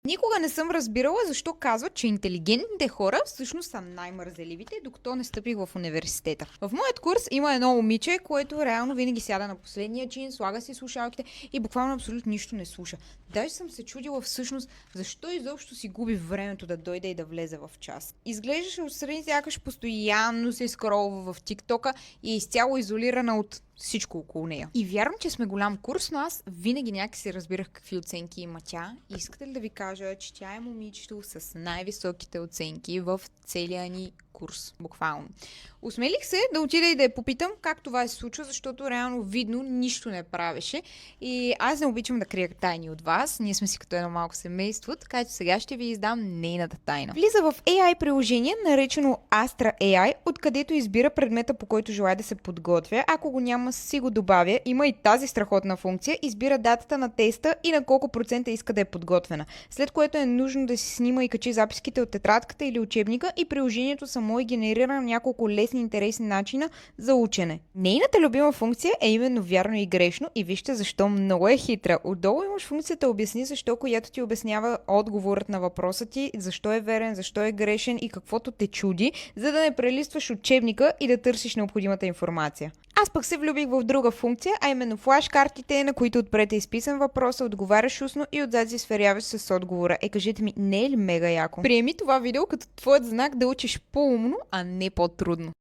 Никога не съм разбирала защо казват, че интелигентните хора всъщност са най-мързеливите, докато не стъпих в университета. В моят курс има едно момиче, което реално винаги сяда на последния чин, слага си слушалките и буквално абсолютно нищо не слуша. Даже съм се чудила всъщност защо изобщо си губи времето да дойде и да влезе в час. Изглеждаше отстрани сякаш постоянно се скролва в ТикТока и е изцяло изолирана от всичко около нея. И вярвам, че сме голям курс, но аз винаги някакси разбирах какви оценки има тя. Искате ли да ви кажа, че тя е момичето с най-високите оценки в целия ни курс, буквално. Осмелих се да отида и да я попитам как това се случва, защото реално видно нищо не правеше. И аз не обичам да крия тайни от вас. Ние сме си като едно малко семейство, така че сега ще ви издам нейната тайна. Влиза в AI приложение, наречено Astra AI, откъдето избира предмета, по който желая да се подготвя. Ако го няма, си го добавя. Има и тази страхотна функция. Избира датата на теста и на колко процента иска да е подготвена. След което е нужно да си снима и качи записките от тетрадката или учебника и приложението само генерира няколко лесни интересни начина за учене. Нейната любима функция е именно вярно и грешно и вижте защо много е хитра. Отдолу имаш функцията обясни защо, която ти обяснява отговорът на въпроса ти, защо е верен, защо е грешен и каквото те чуди, за да не прелистваш учебника и да търсиш необходимата информация. Аз пък се влюбих в друга функция, а именно флаш-картите, на които отпред е изписан въпроса, отговаряш устно и отзад си сверяваш с отговора. Кажете ми, не е ли мега яко? Приеми това видео като твоят знак да учиш по-умно, а не по-трудно.